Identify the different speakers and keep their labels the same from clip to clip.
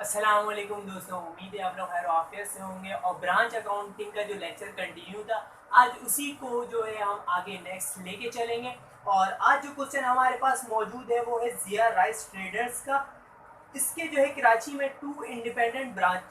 Speaker 1: अस्सलाम वालेकुम दोस्तों, उम्मीद है आप लोग खैर आफियत से होंगे। और ब्रांच अकाउंटिंग का जो लेक्चर कंटिन्यू था, आज उसी को जो है हम आगे नेक्स्ट लेके चलेंगे। और आज जो क्वेश्चन हमारे पास मौजूद है वो है जिया राइस ट्रेडर्स का। इसके जो है कराची में 2 इंडिपेंडेंट ब्रांच,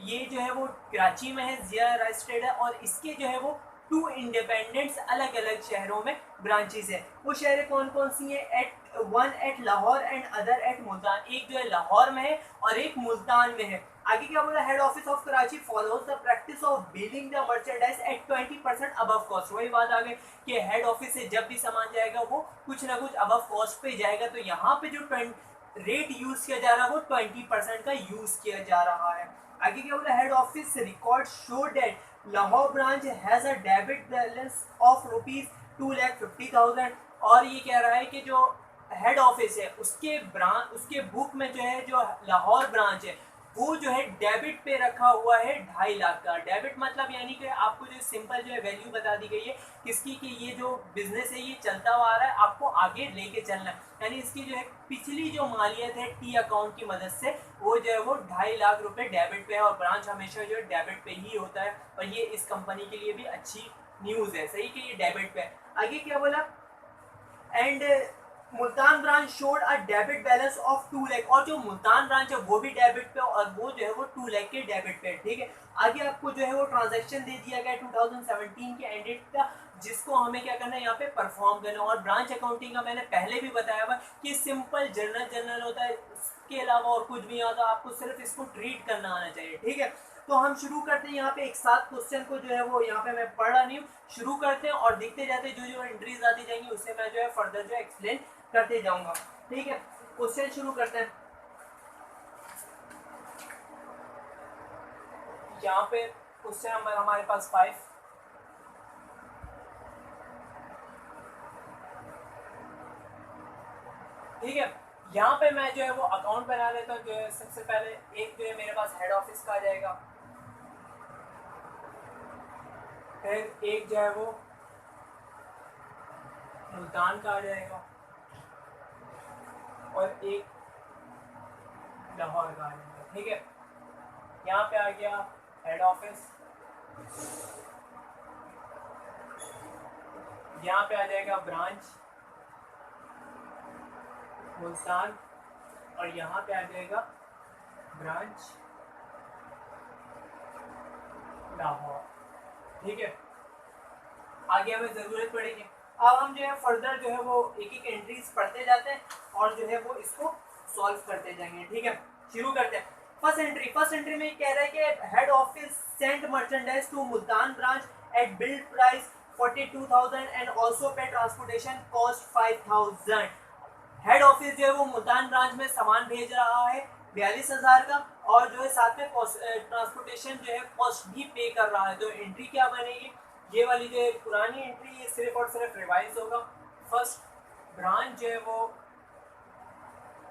Speaker 1: ये जो है वो कराची में है जिया राइस ट्रेडर, और इसके जो है वो 2 इंडिपेंडेंट्स अलग अलग शहरों में ब्रांचेस है। वो शहर कौन कौन सी है? One at Lahore and other at Multan. एक जो है लाहौर में है और एक मुल्तान में है। आगे क्या बोला? Head office of Karachi follows the practice of billing the merchandise at 20% above cost. वही बात आ गई कि हेड ऑफिस से जब भी सामान जाएगा वो कुछ ना कुछ अबव कॉस्ट पे जाएगा। तो यहाँ पे जो रेट यूज किया जा रहा है वो 20% का यूज किया जा रहा है। आगे क्या बोला? Head office record show that Lahore branch has a debit balance of ₹2,50,000। और ये कह रहा है कि जो हेड ऑफिस है उसके बुक में जो है जो लाहौर ब्रांच है वो जो है डेबिट पे रखा हुआ है 2.5 लाख का। डेबिट मतलब यानी कि आपको जो सिंपल जो है वैल्यू बता दी गई है किसकी, कि ये जो बिजनेस है ये चलता हुआ आ रहा है, आपको आगे लेके चलना है। यानी इसकी जो है पिछली जो मालियत है टी अकाउंट की मदद से वो जो है वो 2.5 लाख रुपए डेबिट पे है। और ब्रांच हमेशा जो है डेबिट पे ही होता है, और ये इस कंपनी के लिए भी अच्छी न्यूज है, सही कि ये डेबिट पे है। आगे क्या बोला? And Multan branch showed a debit balance of 2 lakh. और जो मुल्तान ब्रांच है वो भी डेबिट पे, और वो जो है वो 2 लाख के डेबिट पे, ठीक है। आगे आपको जो है वो ट्रांजैक्शन दे दिया गया 2017 के एंडेड का, जिसको हमें क्या करना है यहाँ पे परफॉर्म करना है। और ब्रांच अकाउंटिंग का मैंने पहले भी बताया हुआ कि सिंपल जनरल होता है, इसके अलावा और कुछ भी आता, आपको सिर्फ इसको ट्रीट करना आना चाहिए, ठीक है। तो हम शुरू करते हैं यहाँ पे एक साथ क्वेश्चन को, जो है वो यहाँ पे मैं पढ़ रहा नहीं हूँ, शुरू करते हैं और देखते जाते हैं। जो जो एंट्रीज आती जाएंगी उससे मैं जो है फर्दर जो एक्सप्लेन करते जाऊंगा, ठीक है। क्वेश्चन शुरू करते हैं। यहाँ पे क्वेश्चन नंबर हमारे पास 5। ठीक है, यहाँ पे मैं जो है वो अकाउंट बना लेता हूँ। जो है सबसे पहले एक जो है मेरे पास हेड ऑफिस का आ जाएगा, फिर एक जो है वो मुल्तान का आ जाएगा, और एक लाहौर का आ जाएगा, ठीक है। यहाँ पे आ गया हेड ऑफिस, यहाँ पे आ जाएगा ब्रांच मुल्तान, और यहाँ पे आ जाएगा ब्रांच लाहौर, ठीक है। आगे हमें ज़रूरत पड़ेगी। अब हम जो है फर्दर जो है वो एक एक एंट्रीज पढ़ते जाते हैं और जो है वो इसको सॉल्व करते जाएंगे, ठीक है। शुरू करते हैं। फर्स्ट एंट्री में कह रहा है कि head office sent merchandise to Multan branch at billed price 42,000 and also pay transportation cost 5,000। Head office जो है वो मुल्तान ब्रांच में सामान भेज रहा है 42,000 का, और जो है साथ में ट्रांसपोर्टेशन जो है कॉस्ट भी पे कर रहा है। तो एंट्री क्या बनेगी? ये वाली जो है पुरानी एंट्री, ये सिर्फ और सिर्फ रिवाइज होगा। फर्स्ट ब्रांच जो है वो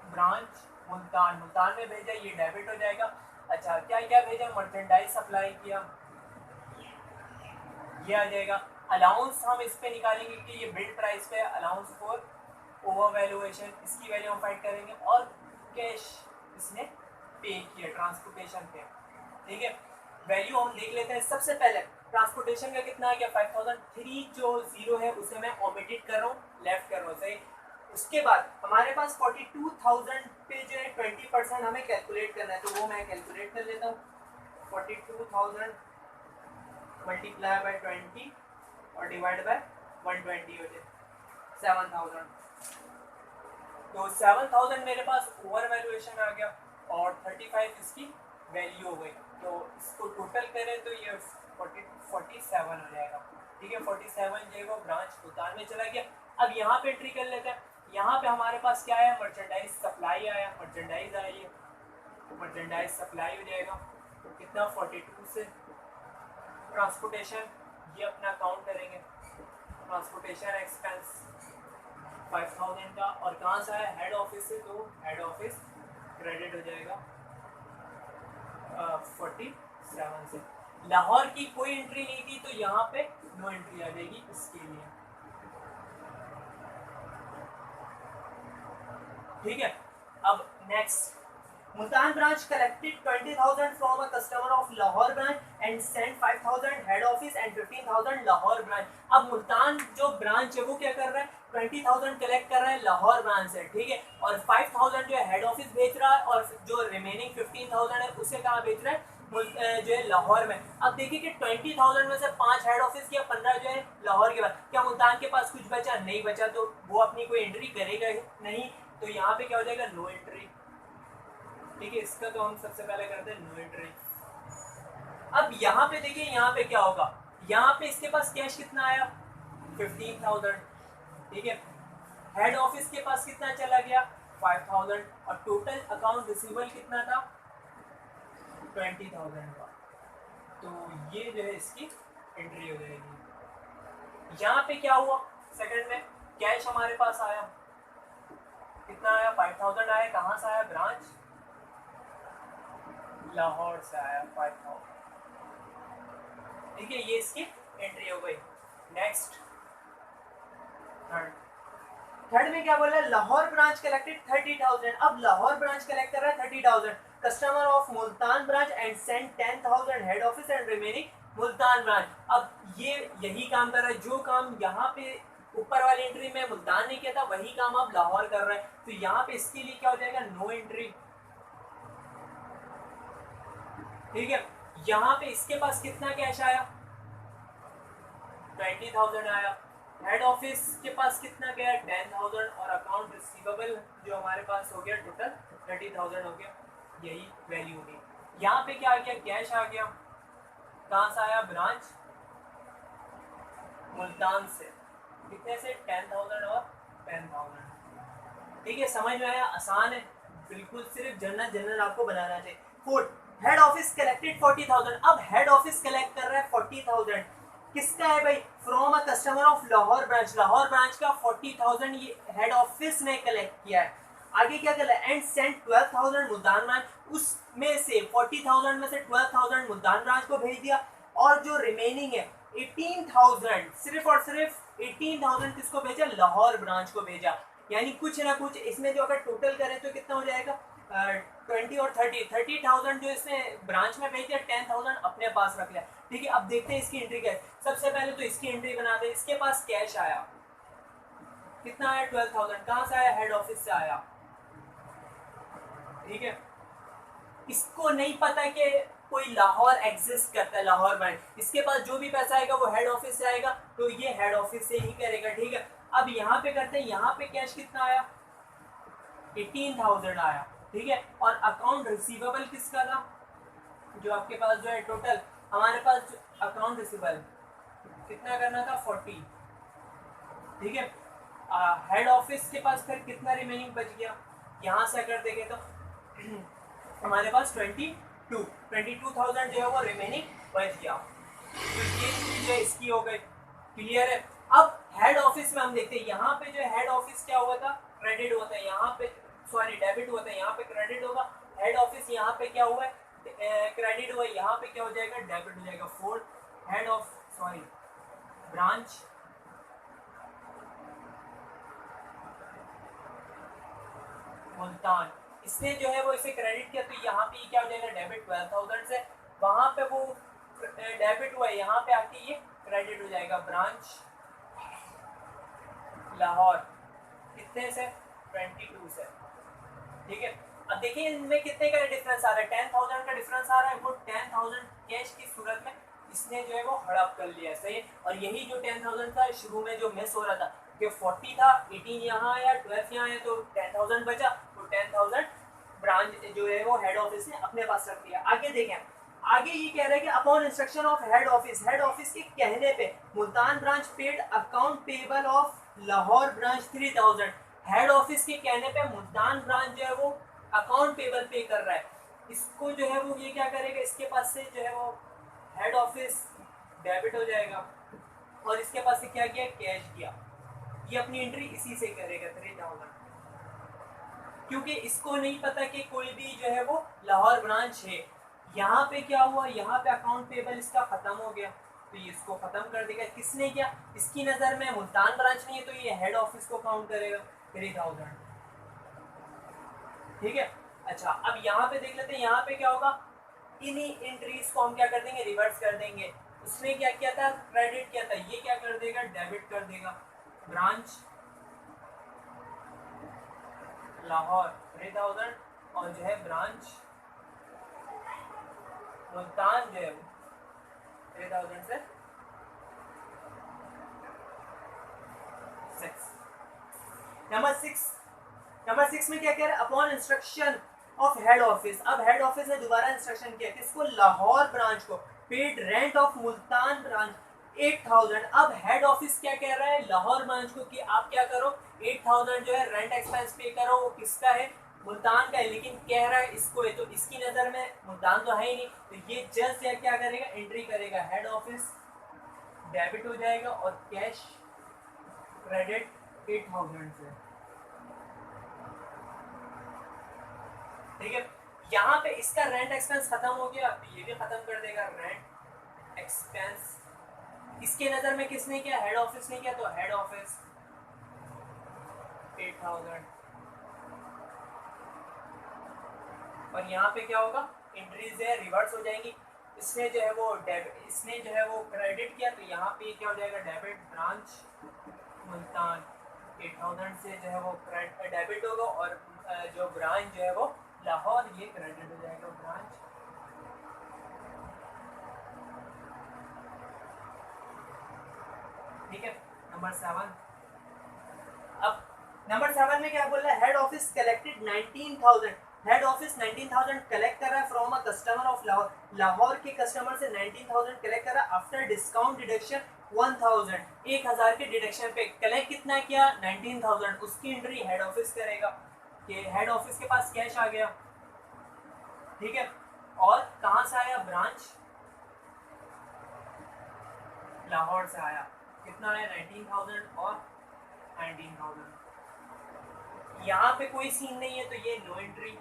Speaker 1: ब्रांच मुल्तान में भेजा, ये डेबिट हो जाएगा। अच्छा, क्या क्या भेजा? मर्चेंडाइज सप्लाई किया, ये आ जाएगा। अलाउंस हम इस पे निकालेंगे कि ये बिल्ड प्राइस पे अलाउंस फॉर ओवर वैल्यूएशन, इसकी वैल्यू हम फाइंड करेंगे। और कैश इसने पे किया ट्रांसपोर्टेशन पे, ठीक है। वैल्यू हम देख लेते हैं। सबसे पहले ट्रांसपोर्टेशन का कितना आ गया? 5,003 जो जीरो है उसे मैं ओमिटेड कर रहा हूँ, लेफ्ट कर रहा हूँ, सही। उसके बाद हमारे पास 42,000 पे जो है 20% हमें कैलकुलेट करना है, तो वो मैं कैलकुलेट कर लेता हूँ। 42,000 मल्टीप्लाई बाय 20 और डिवाइड बाय 120 हो जाए 7,000। तो 7,000 मेरे पास ओवर वैल्यूएशन आ गया, और 35 इसकी वैल्यू हो गई। तो इसको टोटल करें तो ये 47 हो जाएगा, ठीक है। 47 जो है वो ब्रांच मुल्तान में चला गया। अब यहाँ पे एंट्री कर लेते हैं। यहाँ पे हमारे पास क्या आया? मर्चेंडाइज सप्लाई आया, मर्चेंडाइज आई है, मर्चेंडाइज सप्लाई हो जाएगा। तो कितना? 42 से ट्रांसपोर्टेशन, ये अपना काउंट करेंगे, ट्रांसपोर्टेशन एक्सपेंस 5,000 का, और कहाँ से आया? हेड ऑफिस से। तो हेड ऑफिस क्रेडिट हो जाएगा 47 से। लाहौर की कोई एंट्री नहीं थी, तो यहाँ पे नो एंट्री आ जाएगी इसके लिए, ठीक है। अब next Multan branch collected 20,000 from a customer of Lahore branch and sent 5,000 head office and 15,000 Lahore branch. अब मुल्तान जो ब्रांच है वो क्या कर रहा है, 20,000 कलेक्ट कर रहा है लाहौर ब्रांच से, ठीक है, और 5,000 जो है हेड ऑफिस भेज रहा है और जो रिमेनिंग 15,000 है उसे कहाँ भेज रहा है, जो है लाहौर में। अब देखिए कि 20,000 में से 5 हेड ऑफिस किया, 15 जो है लाहौर के बाद, क्या मुल्तान के पास कुछ बचा, नहीं बचा, तो वो अपनी कोई एंट्री करेगा नहीं, तो यहाँ पे क्या हो जाएगा, नो एंट्री, ठीक है। इसका तो हम सबसे पहले करते हैं नो एंट्री। अब यहाँ पे देखिए, यहाँ पे क्या होगा, यहाँ पे इसके पास कैश कितना आया, 15,000, ठीक है, हेड ऑफिस के पास कितना चला गया, 5,000, और टोटल अकाउंट रिसीवेबल कितना था, 20,000 का। तो ये जो है इसकी एंट्री हो जाएगी। यहाँ पे क्या हुआ, सेकंड में कैश हमारे पास आया, कितना आया, 5,000 आया, कहाँ से आया, ब्रांच लाहौर से आया 5,000, ठीक है, ये इसकी एंट्री हो गई। नेक्स्ट थर्ड में क्या बोला, लाहौर ब्रांच कलेक्टेड 30,000। अब लाहौर ब्रांच कलेक्ट कर रहा है 30,000, customer of Multan branch and send 10,000 head office and remaining Multan branch. अब ये यही काम कर रहा है, जो काम यहाँ पे ऊपर वाली एंट्री में मुल्तान ने किया था वही काम अब लाहौर कर रहा है, तो यहाँ पे इसके लिए क्या हो जाएगा, नो एंट्री, ठीक है। यहाँ पे इसके पास कितना कैश आया, 20,000 आया, हेड ऑफिस के पास कितना गया, 10,000, और अकाउंट रिसीवेबल जो हमारे पास हो गया टोटल 30,000 हो गया, यही वैल्यू होगी। यहाँ पे क्या आ गया, कैश आ गया, कहाँ से आया, ब्रांच मुल्तान से, कितने से, 10,000 और 10,000, ठीक है, समझ में आया, आसान है बिल्कुल, सिर्फ जनरल आपको बनाना चाहिए। Fourth, head office collected 40,000। अब हेड ऑफिस कलेक्ट कर रहा है 40,000, किसका है भाई, from a customer of Lahore branch, Lahore branch का 40,000 ये हेड ऑफिस ने कलेक्ट किया है। आगे क्या कर रहा है, एंड सेंड 12,000 मुल्तान ब्रांच, उसमें से 40,000 में से 12,000 मुल्तान ब्रांच को भेज दिया, और जो रिमेनिंग है 18,000, सिर्फ और सिर्फ 18,000 किसको भेजा, लाहौर ब्रांच को भेजा। यानी कुछ ना कुछ इसमें जो अगर टोटल करें तो कितना हो जाएगा, 20 और 30,000 जो इसने ब्रांच में भेज दिया, 10,000 अपने पास रख लिया, ठीक है। अब देखते हैं इसकी एंट्री क्या है। सबसे पहले तो इसकी एंट्री बना दे, इसके पास कैश आया, कितना आया, 12,000, कहाँ से आया, हेड ऑफिस से आया, ठीक है। इसको नहीं पता कि कोई लाहौर एग्जिस्ट करता है, लाहौर ब्रांच, इसके पास जो भी पैसा आएगा वो हेड ऑफिस से आएगा, तो ये हेड ऑफिस से ही करेगा, ठीक है। अब यहाँ पे करते हैं, यहाँ पे कैश कितना आया, 18,000 आया, ठीक है, और अकाउंट रिसीवेबल किसका था, जो आपके पास जो है टोटल हमारे पास अकाउंट रिसीवेबल कितना करना था, 40, ठीक है। हेड ऑफिस के पास फिर कितना रिमेनिंग बच गया, यहाँ से अगर देखें तो हमारे पास 22,000 जो है वो रिमेनिंग बच गया, तो ये चीज है इसकी हो गई, क्लियर है। अब हेड ऑफिस में हम देखते हैं, यहाँ पे जो हेड ऑफिस क्या हुआ था, क्रेडिट होता है, यहाँ पे सॉरी डेबिट होता है, यहाँ पे क्रेडिट होगा, हेड ऑफिस यहाँ पे क्या हुआ है, क्रेडिट हुआ, यहाँ पे क्या हो जाएगा, डेबिट हो जाएगा। Four, head of sorry branch Multan, इसने जो है वो इसे क्रेडिट किया, तो यहाँ पे क्या हो जाएगा, डेबिट 12,000 से, वहां पे वो डेबिट हुआ है, यहाँ पे आके ये क्रेडिट हो जाएगा, ब्रांच लाहौर, कितने से, 22 से, ठीक है। अब देखिए इनमें कितने का डिफरेंस आ रहा है, 10,000 का डिफरेंस आ रहा है, वो 10,000 कैश की सूरत में इसने जो है वो हड़प कर लिया, सही है। और यही जो 10,000 था शुरू में जो मिस हो रहा था कि 40 था, 18 यहाँ आया, 12 यहाँ आया, तो 10,000 बचा, तो 10,000 ब्रांच जो है वो हेड ऑफिस ने अपने पास रख लिया। आगे देखें, आगे ये कह रहा है कि upon instruction of head office के कहने पे Multan branch paid account payable of Lahore branch 3,000, head office के कहने पे मुल्तान ब्रांच जो है वो अकाउंट पेबल पे कर रहा है, इसको जो है वो ये क्या करेगा, इसके पास से जो है वो हेड ऑफिस डेबिट हो जाएगा, और इसके पास से क्या किया, कैश किया, ये अपनी एंट्री इसी से करेगा 3,000, क्योंकि इसको नहीं पता कि कोई भी जो है वो लाहौर ब्रांच है। यहाँ पे क्या हुआ, यहाँ पे अकाउंट पेबल इसका खत्म हो गया, तो ये इसको खत्म कर देगा, किसने किया, इसकी नज़र में मुल्तान ब्रांच नहीं है, तो ये हेड ऑफिस को काउंट करेगा 3,000, ठीक है। अच्छा, अब यहाँ पे देख लेते हैं, यहाँ पे क्या होगा, इन्हीं एंट्रीज को हम क्या कर देंगे, रिवर्स कर देंगे। उसने क्या किया था, क्रेडिट किया था, ये क्या कर देगा, डेबिट कर देगा। ब्रांच लाहौर 3000 और जो है ब्रांच मुल्तान जो है 3000 से 6। नंबर 6 में क्या कह रहा है, upon instruction of head office. अब हेड ऑफिस ने दोबारा इंस्ट्रक्शन किया किसको, लाहौर ब्रांच को, paid rent of Multan branch 8000। अब हेड ऑफिस क्या कह रहा है लाहौर ब्रांच को कि आप क्या करो, 8000 जो है रेंट एक्सपेंस पे करो। वो किसका है, मुल्तान का है, लेकिन कह रहा है इसको है, तो इसकी नज़र में मुल्तान तो है ही नहीं, तो ये जस्ट या क्या करेगा, एंट्री करेगा, हेड ऑफिस डेबिट हो जाएगा और कैश क्रेडिट 8000 से। ठीक है, यहाँ पे इसका रेंट एक्सपेंस खत्म हो गया, तो ये भी खत्म कर देगा रेंट एक्सपेंस। इसके नजर में किसने किया, हेड ऑफिस ने किया, तो हेड ऑफिस 8000। और यहाँ पे क्या होगा, एंट्रीज है रिवर्स हो जाएंगी। इसने जो है वो डेबिट, इसने जो है वो क्रेडिट किया, तो यहाँ पे क्या हो जाएगा, डेबिट ब्रांच मुल्तान 8000 से जो है वो डेबिट होगा, और जो ब्रांच जो है वो लाहौर ये क्रेडिट हो जाएगा, ब्रांच ठीक है। नंबर 7, अब नंबर 7 में क्या बोल रहा है, head office collected 19000। Head office 19000 collect कर रहा है from a customer of Lahore. Lahore के कस्टमर से 19000 कलेक्ट कर रहा है आफ्टर डिस्काउंट डिडक्शन 1000। 1000 के डिडक्शन पे कलेक्ट कितना किया, 19000। उसकी एंट्री हेड ऑफिस करेगा कि हेड ऑफिस के पास कैश आ गया। ठीक है, और कहां से आया, ब्रांच लाहौर से आया। कितना है, 19000 और 19000। यहाँ पे कोई सीन नहीं है, तो ये नो एंट्री।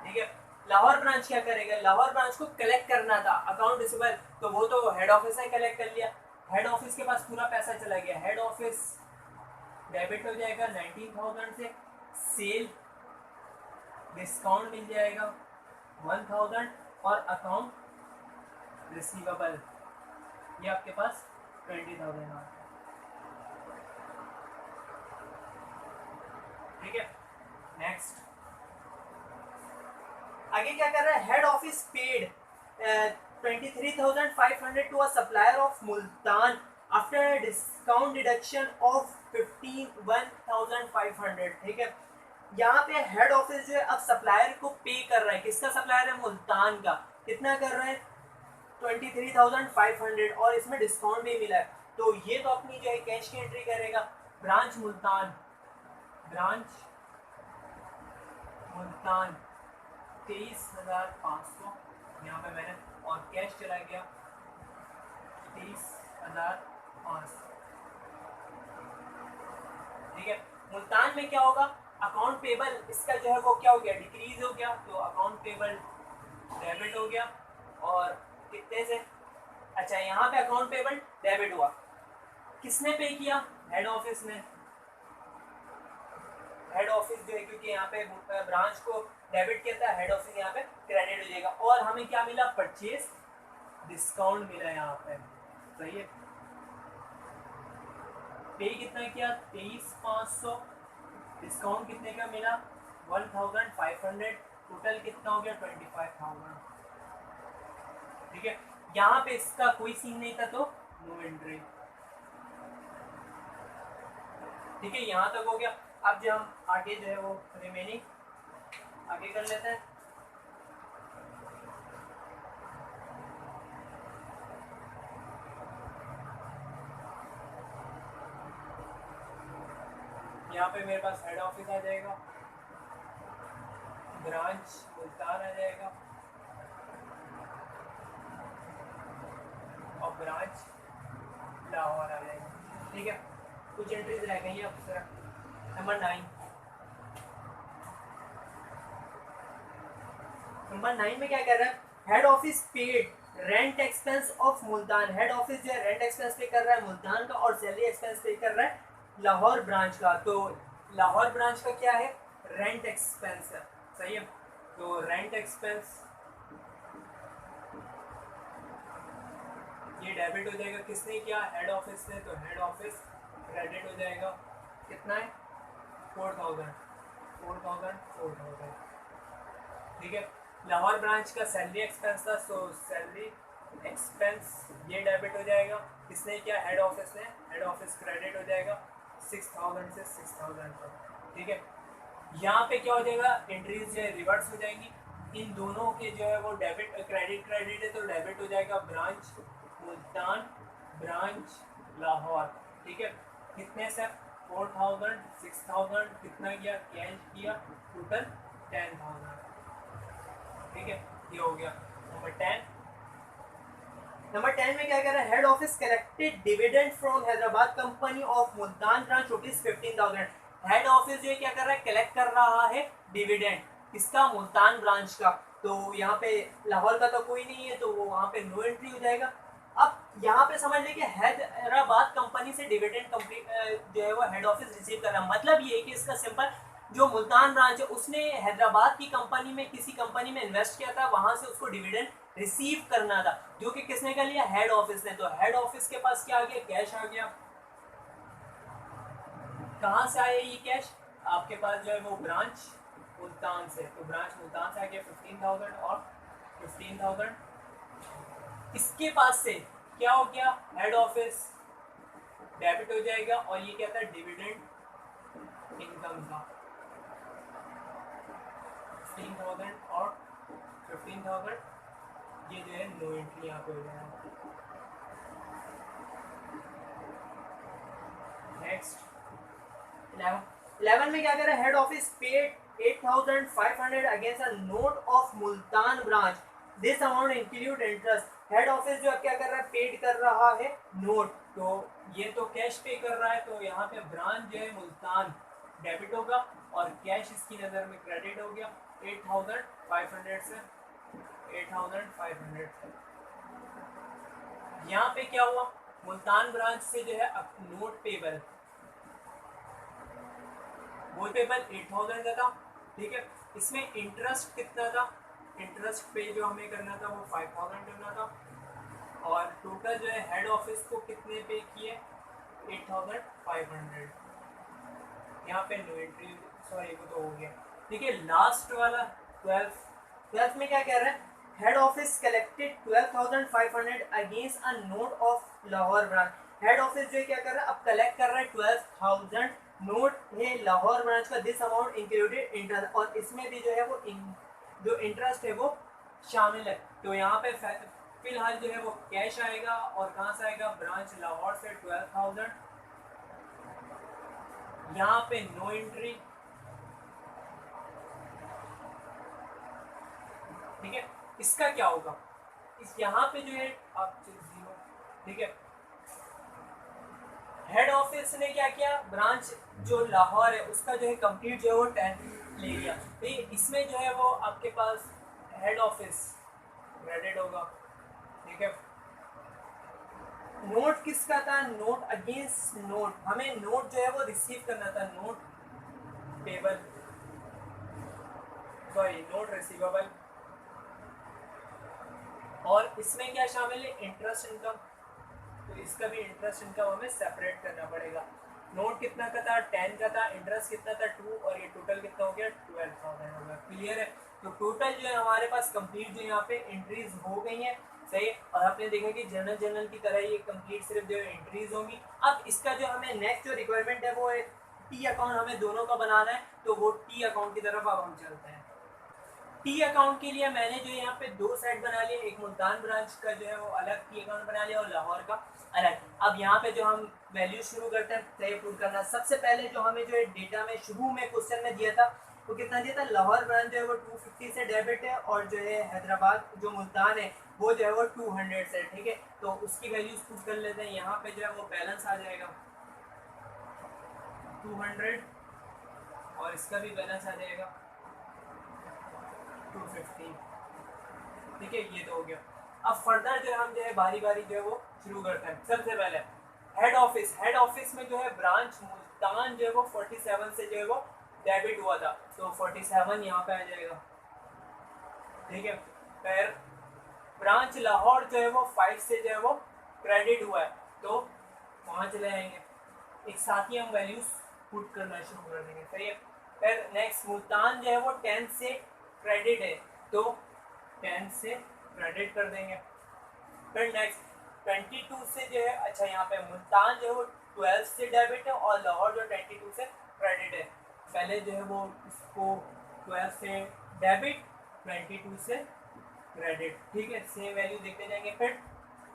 Speaker 1: ठीक है, लाहौर ब्रांच क्या करेगा, लाहौर ब्रांच को कलेक्ट करना था अकाउंट रिसीवेबल, तो वो तो हेड ऑफिस ने कलेक्ट कर लिया। हेड ऑफिस के पास पूरा पैसा चला गया, हेड ऑफिस डेबिट हो जाएगा 19000 से, सेल डिस्काउंट मिल जाएगा 1000, और अकाउंट रिसीवेबल ये आपके पास 20000 आ। ठीक है, नेक्स्ट आगे क्या कर रहा है, head office paid 23,500 to a supplier of Multan after discount deduction of 51,500। ठीक है, यहाँ पे हेड ऑफिस जो है अब सप्लायर को पे कर रहा है, किसका सप्लायर है, मुल्तान का। कितना कर रहा है, 23,500, और इसमें डिस्काउंट भी मिला है, तो ये तो अपनी जो है कैश की एंट्री करेगा, ब्रांच मुल्तान 23,500 यहाँ पे मैंने, और कैश चला गया 30,500। ठीक है, मुल्तान में क्या होगा, अकाउंट पेबल इसका जो है वो क्या हो गया, डिक्रीज हो गया, तो अकाउंट पेबल डेबिट हो गया, और कितने से, अच्छा यहाँ पे अकाउंट पेबल डेबिट हुआ, किसने पे किया, हेड ऑफिस ने। हेड ऑफिस जो है, क्योंकि यहाँ पे ब्रांच को डेबिट किया था, हेड ऑफिस यहाँ पे क्रेडिट हो जाएगा, और हमें क्या मिला, परचेज डिस्काउंट मिला यहाँ पे। सही है, पे कितना किया, 23,500, डिस्काउंट कितने का मिला, 1,500, टोटल कितना हो गया, 25,000। ठीक है, यहाँ पे इसका कोई सीन नहीं था, तो नो एंट्री। ठीक है, यहाँ तक हो गया। अब जो हम आगे जो है वो रिमेनिंग आगे कर लेते हैं। यहाँ पे मेरे पास हेड ऑफिस आ जाएगा, ब्रांच मुल्तान आ जाएगा, और ब्रांच लाहौर आ जाएगा। ठीक है, कुछ एंट्रीज रह गई है अब तरह। नंबर 9 में क्या कर रहा है, head office paid rent expense of Multan. Head office जो है रेंट एक्सपेंस पे कर रहा है मुल्तान का, और सैलरी एक्सपेंस पे कर रहा है लाहौर ब्रांच का। तो लाहौर ब्रांच का क्या है, रेंट एक्सपेंस है, सही है। तो रेंट एक्सपेंस ये डेबिट हो जाएगा, किसने किया, हेड ऑफिस ने, तो हेड ऑफिस क्रेडिट हो जाएगा, कितना है 4000, 4000, ठीक है। लाहौर ब्रांच का सैलरी एक्सपेंस था, सो सैलरी एक्सपेंस ये डेबिट हो जाएगा, किसने किया, हेड ऑफिस ने, हेड ऑफिस क्रेडिट हो जाएगा 6000 से 6000 तक, ठीक है। यहाँ पे क्या हो जाएगा, एंट्रीज जो है रिवर्स हो जाएंगी, इन दोनों के जो है वो डेबिट क्रेडिट क्रेडिट है, तो डेबिट हो जाएगा ब्रांच मुल्तान, ब्रांच लाहौर, ठीक है। कितने से 4000, 6000, कितना किया, कैश किया, टोटल 10000, ठीक है। ये हो गया नंबर 10। नंबर 10 में क्या कह रहा है, head office collected dividend from Hyderabad company of Multan branch rupees 15,000। Head office जो क्या कर रहा है, कलेक्ट कर रहा है डिविडेंड, किसका, मुल्तान ब्रांच का। तो यहाँ पे लाहौर का तो कोई नहीं है, तो वो वहाँ पे नो एंट्री हो जाएगा। अब यहाँ पे समझ लें कि हैदराबाद कंपनी से डिविडेंड जो है वो हेड ऑफिस रिसीव कर रहा है, मतलब ये है कि इसका सिंपल, जो मुल्तान ब्रांच है उसने हैदराबाद की कंपनी में, किसी कंपनी में इन्वेस्ट किया था, वहां से उसको डिविडेंड रिसीव करना था, जो कि किसने कर लिया, हेड ऑफिस ने। तो हेड ऑफिस के पास क्या आ गया, कैश आ गया। कहाँ से आया ये कैश, आपके पास जो है वो ब्रांच मुल्तान से, तो ब्रांच मुल्तान से आ गया 15,000 और 15,000, इसके पास से क्या हो गया, हेड ऑफिस डेबिट हो जाएगा, और ये क्या था, डिविडेंड इनकम था 15,000 और 15,000, ये जो है नो एंट्री यहाँ पे हो जाएगा। नेक्स्ट 11 में क्या कर रहा है, head office paid 8,500 against a note of Multan branch, this amount include interest. Head office जो क्या कर रहा है, पेड कर रहा है नोट, तो ये तो कैश पे कर रहा है, तो यहाँ पे ब्रांच जो है मुल्तान डेबिट होगा और कैश इसकी नज़र में क्रेडिट हो गया 8,500 से 8,500 से। यहाँ पे क्या हुआ, मुल्तान ब्रांच से जो है नोट पेबल, वो पेबल 8,000 का था, ठीक है। इसमें इंटरेस्ट कितना था, इंटरेस्ट पे जो हमें करना था वो 5,000 करना था, और टोटल जो है हेड ऑफिस को कितने पे किए 8,500। यहाँ पे नो एंट्री, सॉरी वो तो हो गया, ठीक है। लास्ट वाला 12 में क्या कह रहा है, head office collected 12,500 against a note of Lahore branch. Head office जो क्या कर रहा है, अब कलेक्ट कर रहा है 12,000 नोट है लाहौर ब्रांच का, दिस अमाउंट इंक्लूडेड इंटरेस्ट, और इसमें भी जो है वो जो इंटरेस्ट है वो शामिल है। तो यहाँ पे फिलहाल जो है वो कैश आएगा, और कहाँ से आएगा, ब्रांच लाहौर से 12,000, यहाँ पे नो एंट्री, ठीक है। इसका क्या होगा, इस यहाँ पे जो है आप 0, ठीक है। हेड ऑफिस ने क्या किया, ब्रांच जो लाहौर है उसका जो है कंप्लीट जो है वो 10 ले लिया, तो इसमें जो है वो आपके पास हेड ऑफिस क्रेडिट होगा, ठीक है। नोट किसका था, नोट अगेंस्ट नोट, हमें नोट जो है वो रिसीव करना था, note payable, sorry note receivable, और इसमें क्या शामिल है, इंटरेस्ट इनकम, तो इसका भी इंटरेस्ट इनकम हमें सेपरेट करना पड़ेगा। नोट कितना का था, 10 का था, इंटरेस्ट कितना था 2, और ये टोटल कितना हो गया 12,000 होगा, क्लियर है। तो टोटल जो है हमारे पास कंप्लीट जो यहाँ पे एंट्रीज हो गई हैं, सही। और आपने देखा कि जनरल की तरह ये कंप्लीट सिर्फ जो एंट्रीज होंगी। अब इसका जो हमें नेक्स्ट जो रिक्वायरमेंट है वो है टी अकाउंट, हमें दोनों का बनाना है, तो वो टी अकाउंट की तरफ अब हम चलते हैं। टी अकाउंट के लिए मैंने जो यहाँ पे 2 सेट बना लिए, एक मुल्तान ब्रांच का जो है वो अलग टी अकाउंट बना लिया और लाहौर का अलग। अब यहाँ पे जो हम वैल्यू शुरू करते हैं तय पुट करना, सबसे पहले जो हमें जो है डेटा में शुरू में क्वेश्चन में दिया था वो कितना दिया था, लाहौर ब्रांच जो है वो 250 से डेबिट है, और जो है हैदराबाद जो मुल्तान है वो जो है वो 200 से, ठीक है। तो उसकी वैल्यूज पुट कर लेते हैं, यहाँ पे जो है वो बैलेंस आ जाएगा 200, और इसका भी बैलेंस आ जाएगा 250, ठीक है। ये तो हो गया। अब फर्दर जो है हम जो है बारी बारी जो है वो शुरू करते हैं। सबसे पहले हेड ऑफिस, हेड ऑफिस में जो है ब्रांच मुल्तान जो है वो 47 से जो है वो डेबिट हुआ था, तो 47 यहाँ पे आ जाएगा, ठीक है। फिर ब्रांच लाहौर जो है वो 5 से जो है वो क्रेडिट हुआ है, तो वहाँ चले जाएंगे, एक साथ ही हम वैल्यूज पुट करना शुरू कर देंगे, सही है। फिर नेक्स्ट मुल्तान जो है वो 10 से क्रेडिट है, तो 10 से क्रेडिट कर देंगे। फिर नेक्स्ट 22 से जो है, अच्छा यहाँ पे मुल्तान जो है वो 12 से डेबिट है और लाहौर जो 22 से क्रेडिट है। पहले जो है वो इसको 12 से डेबिट, 22 से क्रेडिट, ठीक है। सेम वैल्यू देखते जाएंगे। फिर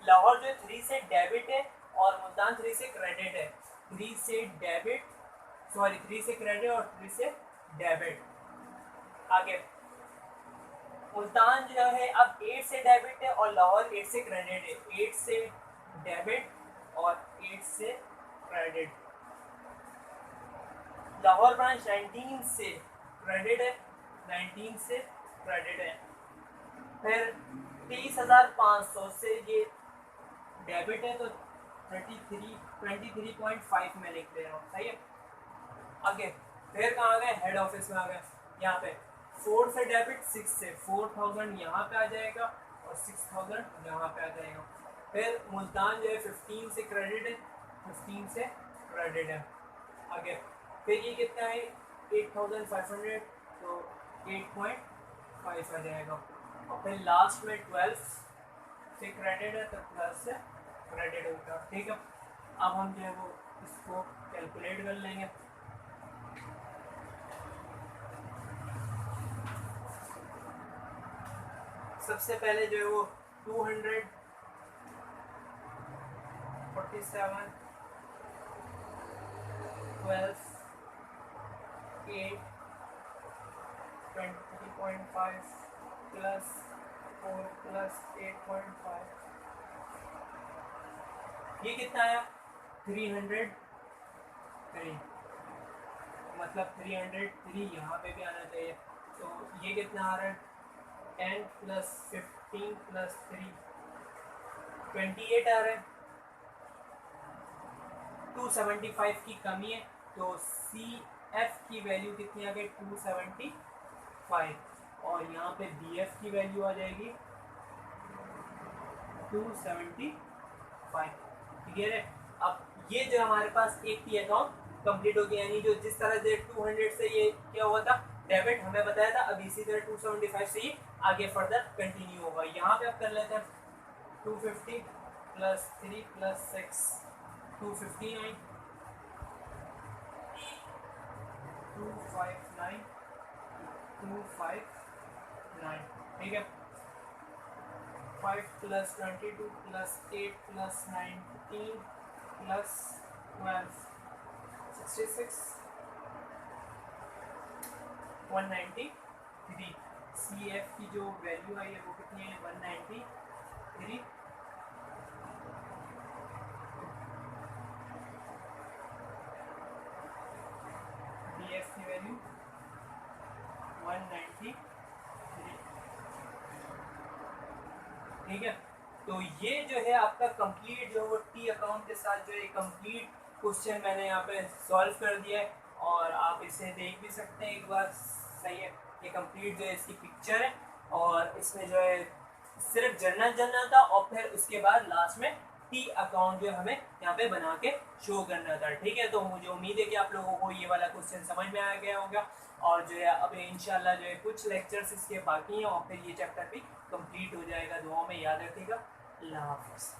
Speaker 1: लाहौर जो 3 से डेबिट है और मुल्तान 3 से क्रेडिट है, 3 से डेबिट, सॉरी 3 से क्रेडिट और 3 से डेबिट। आगे मुल्तान जो है अब 8 से डेबिट है और लाहौर 8 से क्रेडिट है, 8 से डेबिट और 8 से क्रेडिट। लाहौर ब्रांच 19 से क्रेडिट है, 19 से क्रेडिट है। फिर 23,500 से ये डेबिट है, तो 23.5 में लिख दे रहा हूँ, सही है। आगे फिर कहाँ आ गए, हेड ऑफिस में आ गए। यहाँ पे 4 से डेबिट, 6 से 4,000 यहाँ पे आ जाएगा और 6,000 यहाँ पे आ जाएगा। फिर मुल्तान जो है 15 से क्रेडिट है, 15 से क्रेडिट है। आगे फिर ये कितना है 8,500, तो 8.5 आ जाएगा। और फिर लास्ट में 12 से क्रेडिट है, तो 12 से क्रेडिट होगा, ठीक है। अब हम जो है वो इसको कैलकुलेट कर लेंगे। सबसे पहले जो है वो 247, 12, 8, 20.5 प्लस 4 प्लस 8.5, ये कितना आया 303, मतलब 303 यहाँ पे भी आना चाहिए। तो ये कितना आ रहा है 10 प्लस 15 प्लस 3, 28 आ रहा है। 275 की कमी है, तो सी एफ की वैल्यू कितनी आ गई 275, और यहाँ पे बी एफ की वैल्यू आ जाएगी 275, क्लियर है। अब ये जो हमारे पास एक टी अकाउंट कंप्लीट हो गया, यानी जो जिस तरह से 200 से ये क्या हुआ था डेबिट हमें बताया था, अब इसी तरह 275 से ये आगे फर्दर कंटिन्यू होगा। यहाँ पे अब कर लेते हैं 250 प्लस 3 प्लस 6, 259, 259, 259, ठीक है। 5 plus 22 plus 8 plus 19 plus 12, 66, 193। C F की जो वैल्यू आई है वो कितनी है 193। बी एफ की वैल्यू 193, ठीक है। तो ये जो है आपका कंप्लीट जो वो टी अकाउंट के साथ जो है कंप्लीट क्वेश्चन मैंने यहाँ पे सॉल्व कर दिया है, और आप इसे देख भी सकते हैं एक बार, सही है। ये कंप्लीट जो है इसकी पिक्चर है, और इसमें जो है सिर्फ जनरल था, और फिर उसके बाद लास्ट में टी अकाउंट जो हमें यहाँ पे बना के शो करना था, ठीक है। तो मुझे उम्मीद है कि आप लोगों को ये वाला क्वेश्चन समझ में आ गया होगा, और जो है अब इंशाल्लाह जो है कुछ लेक्चर्स इसके बाकी हैं और फिर ये चैप्टर भी कंप्लीट हो जाएगा। दुआ में याद रखिएगा। अल्लाह हाफ़िज़।